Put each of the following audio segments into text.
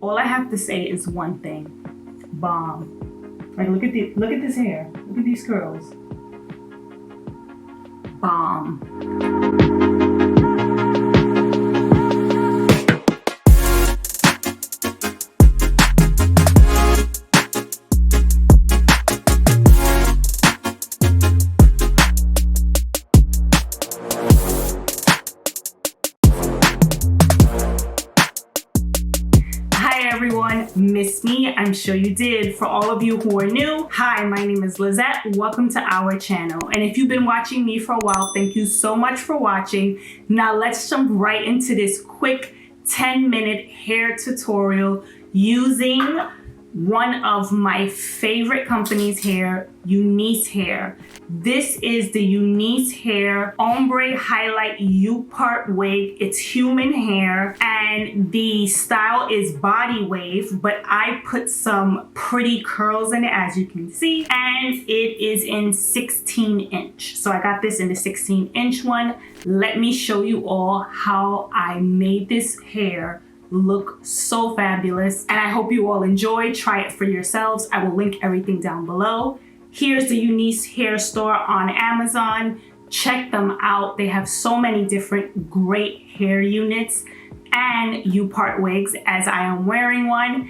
All I have to say is one thing: bomb. Like, look at this hair. Look at these curls. Bomb. Everyone, miss me? I'm sure you did. For all of you who are new, hi, my name is Lizette. Welcome to our channel. And if you've been watching me for a while, thank you so much for watching. Now let's jump right into this quick 10-minute hair tutorial using one of my favorite companies' hair, Unice Hair. This is the Unice Hair Ombre Highlight U-Part Wig. It's human hair and the style is body wave, but I put some pretty curls in it, as you can see, and it is in 16-inch. So I got this in the 16-inch one. Let me show you all how I made this hair look so fabulous, and I hope you all enjoy. Try it for yourselves. I will link everything down below. Here's the Unice Hair Store on Amazon. Check them out. They have so many different great hair units and U-Part wigs, as I am wearing one.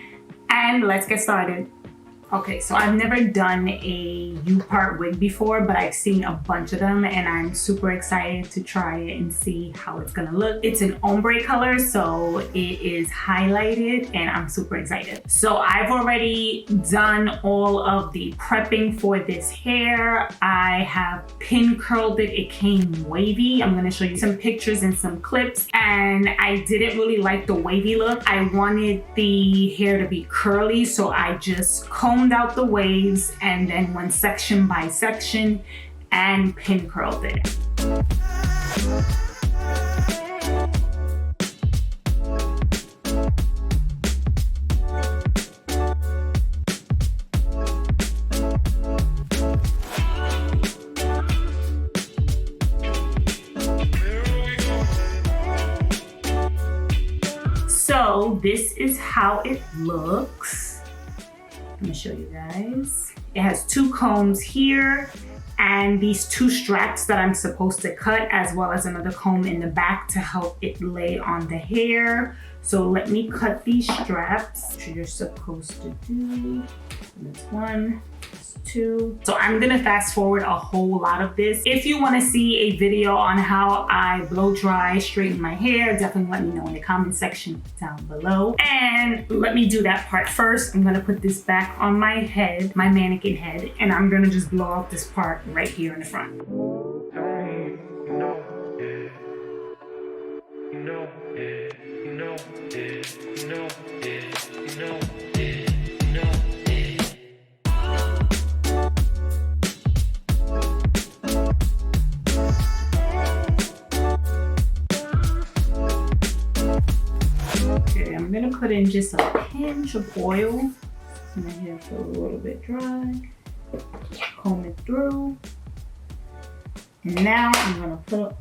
And let's get started. Okay, so I've never done a U-Part wig before, but I've seen a bunch of them and I'm super excited to try it and see how it's gonna look. It's an ombre color, so it is highlighted and I'm super excited. So I've already done all of the prepping for this hair. I have pin curled it. It came wavy. I'm gonna show you some pictures and some clips, and I didn't really like the wavy look. I wanted the hair to be curly, so I just combed out the waves and then went section by section and pin curled it. So this is how it looks. Let me show you guys. It has two combs here and these two straps that I'm supposed to cut, as well as another comb in the back to help it lay on the hair. So let me cut these straps, which you're supposed to do. That's one, that's two. So I'm gonna fast forward a whole lot of this. If you wanna see a video on how I blow dry, straighten my hair, definitely let me know in the comment section down below. And let me do that part first. I'm gonna put this back on my head, my mannequin head, and I'm gonna just blow out this part right here in the front. Okay, I'm gonna put in just a pinch of oil. My hair feel a little bit dry. Comb it through. And now I'm gonna put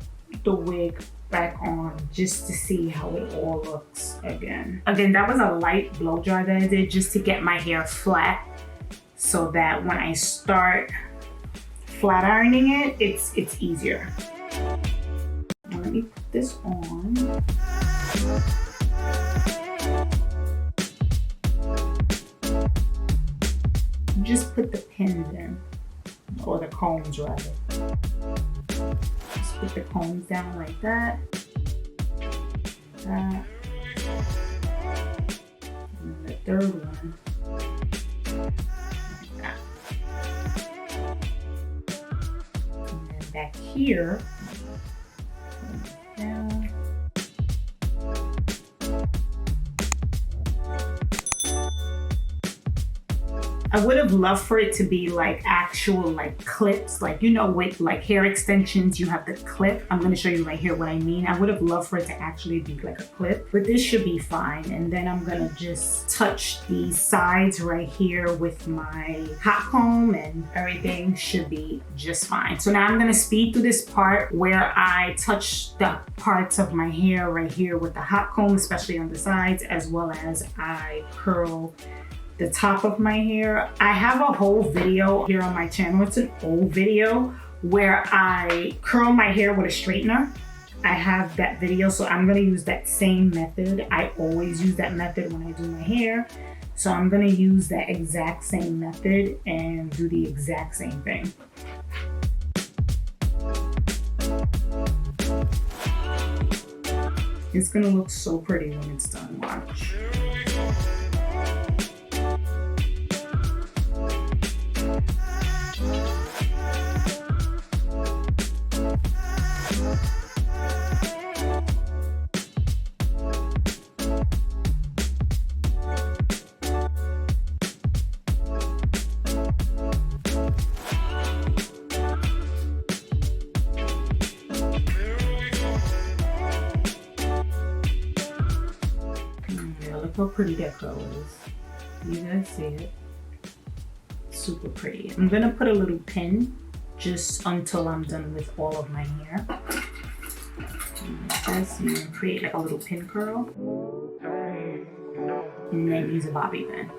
the wig back on just to see how it all looks again. Again, that was a light blow dry that I did just to get my hair flat, so that when I start flat ironing it, it's easier. Now let me put this on. Just put the pins in, or the combs rather. Just put the combs down like that. Like that. And the third one. Like that. And then back here. Down. I would have loved for it to be like actual like clips, like, you know, with like hair extensions, you have the clip. I'm gonna show you right here what I mean. I would have loved for it to actually be like a clip, but this should be fine. And then I'm gonna just touch the sides right here with my hot comb and everything should be just fine. So now I'm gonna speed through this part where I touch the parts of my hair right here with the hot comb, especially on the sides, as well as I curl the top of my hair. I have a whole video here on my channel. It's an old video where I curl my hair with a straightener. I have that video, so I'm gonna use that same method. I always use that method when I do my hair. So I'm gonna use that exact same method and do the exact same thing. It's gonna look so pretty when it's done, watch. Look how pretty that curl is. You guys see it? Super pretty. I'm gonna put a little pin just until I'm done with all of my hair. Just create like a little pin curl. And then use a bobby pin.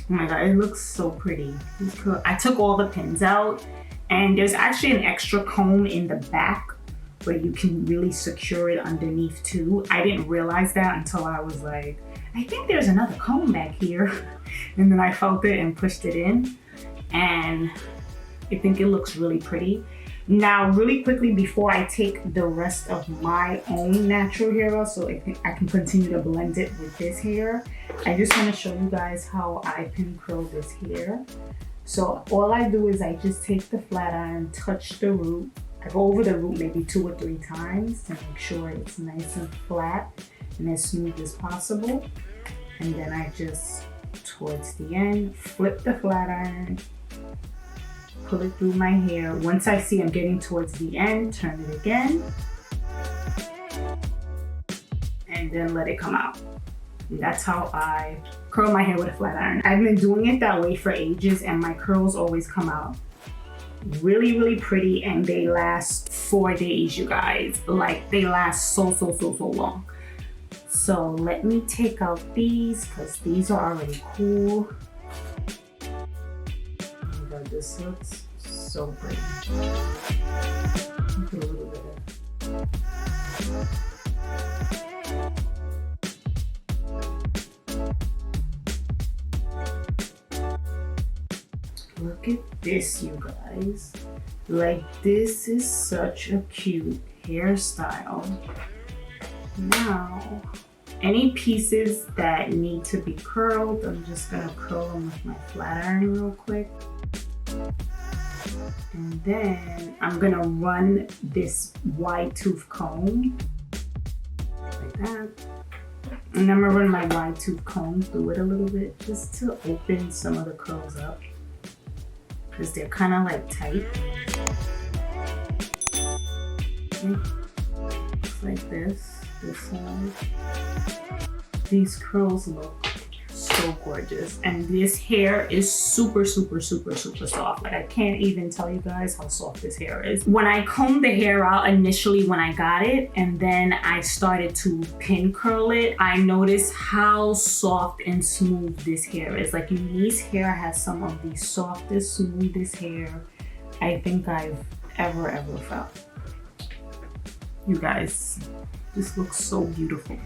Oh my god, it looks so pretty. I took all the pins out, and there's actually an extra comb in the back where you can really secure it underneath too. I didn't realize that until I was like, I think there's another comb back here. And then I felt it and pushed it in, and I think it looks really pretty. Now, really quickly before I take the rest of my own natural hair out so I can continue to blend it with this hair, I just want to show you guys how I pin curl this hair. So all I do is I just take the flat iron, touch the root. I go over the root maybe 2 or 3 times to make sure it's nice and flat and as smooth as possible. And then I just, towards the end, flip the flat iron, pull it through my hair. Once I see I'm getting towards the end, turn it again, and then let it come out. And that's how I curl my hair with a flat iron. I've been doing it that way for ages, and my curls always come out really, really pretty, and they last 4 days, you guys. Like, they last so long. So let me take out these, because these are already cool. This looks so pretty. Put a little bit of. Look at this, you guys. Like, this is such a cute hairstyle. Now, any pieces that need to be curled, I'm just gonna curl them with my flat iron real quick. And then I'm gonna run this wide tooth comb like that. And I'm gonna run my wide tooth comb through it a little bit just to open some of the curls up, because they're kind of like tight. Okay. Just like this side. These curls look so gorgeous, and this hair is super soft. Like, I can't even tell you guys how soft this hair is. When I combed the hair out initially when I got it, and then I started to pin curl it, I noticed how soft and smooth this hair is. Like, Unice hair has some of the softest, smoothest hair I think I've ever felt. You guys, this looks so beautiful.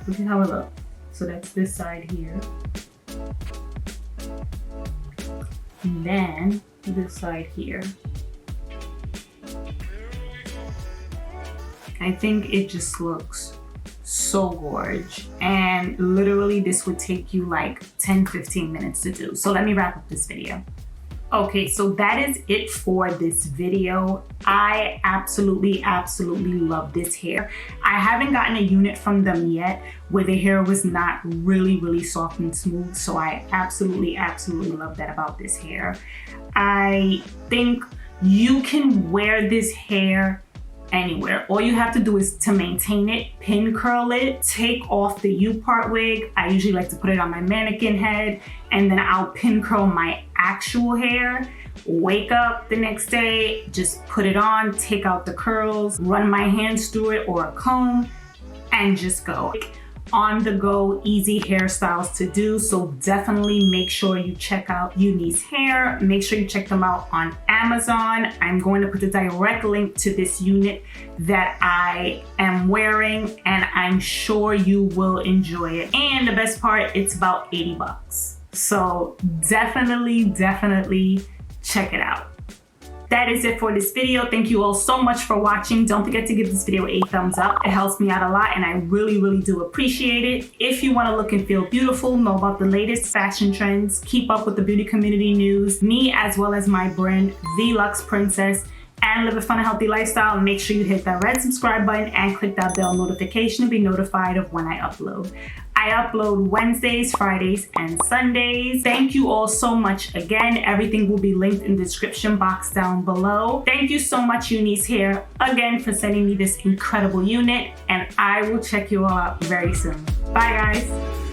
Look at how it looks. So that's this side here. And then this side here. I think it just looks so gorge, and literally this would take you like 10-15 minutes to do. So let me wrap up this video. Okay, so that is it for this video. I absolutely love this hair. I haven't gotten a unit from them yet where the hair was not really soft and smooth, so I absolutely love that about this hair. I think you can wear this hair anywhere. All you have to do is to maintain it, pin curl it, take off the U-Part wig. I usually like to put it on my mannequin head, and then I'll pin curl my actual hair. Wake up the next day, just put it on, take out the curls, run my hands through it or a comb, and just go. On the go, easy hairstyles to do, so definitely make sure you check out Unice Hair. Make sure you check them out on Amazon. I'm going to put the direct link to this unit that I am wearing, and I'm sure you will enjoy it. And the best part, it's about 80 bucks. So definitely check it out. That is it for this video. Thank you all so much for watching. Don't forget to give this video a thumbs up. It helps me out a lot, and I really do appreciate it. If you want to look and feel beautiful, know about the latest fashion trends, keep up with the beauty community news, me as well as my brand, The Luxe Princess, and live a fun and healthy lifestyle, make sure you hit that red subscribe button and click that bell notification to be notified of when I upload. I upload Wednesdays, Fridays, and Sundays. Thank you all so much again. Everything will be linked in the description box down below. Thank you so much, Unice Hair, again for sending me this incredible unit, and I will check you all out very soon. Bye, guys.